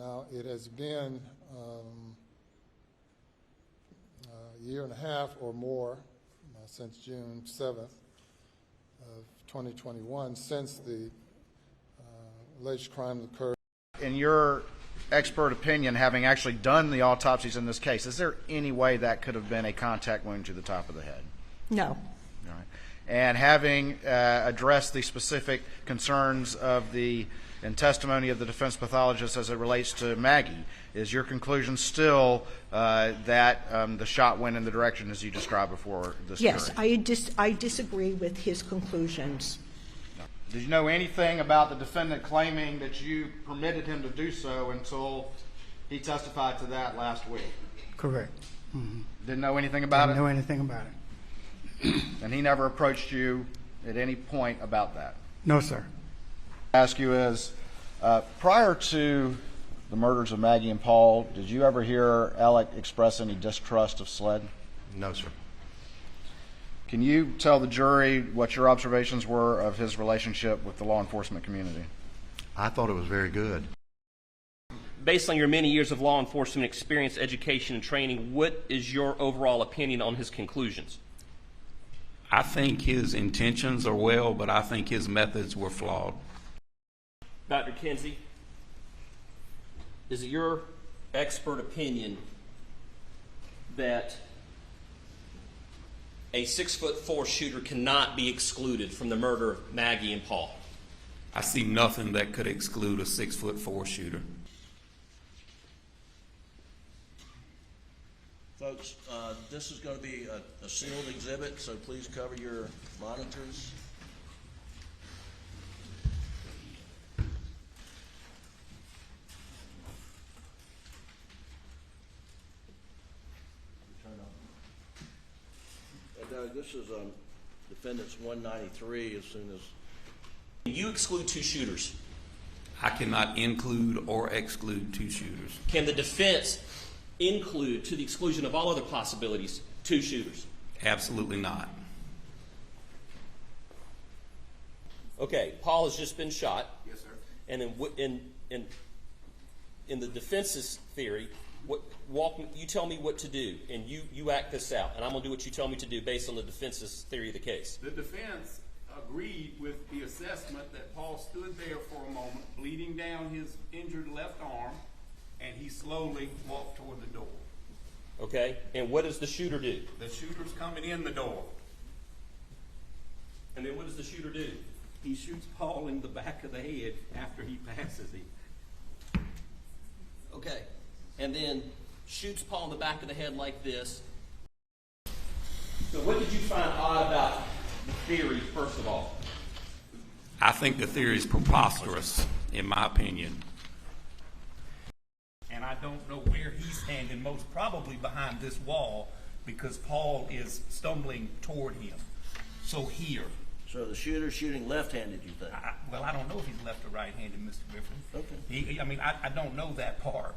Now, it has been a year and a half or more since June 7th of 2021, since the alleged crime occurred. In your expert opinion, having actually done the autopsies in this case, is there any way that could have been a contact wound to the top of the head? No. All right. And having addressed the specific concerns of the and testimony of the defense pathologist as it relates to Maggie, is your conclusion still that the shot went in the direction as you described before this Yes, hearing? I disagree with his conclusions. Did you know anything about the defendant claiming that you permitted him to do so until he testified to that last week? Correct. Mm-hmm. Didn't know anything about Didn't know anything about it. And he never approached you at any point about that? No, sir. Ask you is, prior to the murders of Maggie and Paul, did you ever hear Alec express any distrust of SLED? No, sir. Can you tell the jury what your observations were of his relationship with the law enforcement community? I thought it was very good. Based on your many years of law enforcement experience, education, and training, what is your overall opinion on his conclusions? I think his intentions are well, but I think his methods were flawed. Dr. Kinsey, is it your expert opinion that a 6'4" shooter cannot be excluded from the murder of Maggie and Paul? I see nothing that could exclude a 6'4" shooter. Folks, this is going to be a sealed exhibit, so please cover your monitors. Doug, this is defendant's 193 as soon as... You exclude two shooters. I cannot include or exclude two shooters. Can the defense include, to the exclusion of all other possibilities, two shooters? Absolutely not. Okay, Paul has just been shot. Yes, sir. And in the defense's theory, you tell me what to do, and you act this out, and I'm going to do what you tell me to do based on the defense's theory of the case. The defense agreed with the assessment that Paul stood there for a moment, bleeding down his injured left arm, and he slowly walked toward the door. Okay, and what does the shooter do? The shooter's coming in the door. And then what does the shooter do? He shoots Paul in the back of the head after he passes him. Okay, and then shoots Paul in the back of the head like this. So what did you find odd about the theory, first of all? I think the theory is preposterous, in my opinion. And I don't know where he's standing, most probably behind this wall, because Paul is stumbling toward him. So here. So the shooter's shooting left-handed, you think? Well, I don't know if he's left or right-handed, Mr. Griffin. Okay. I mean, I don't know that part.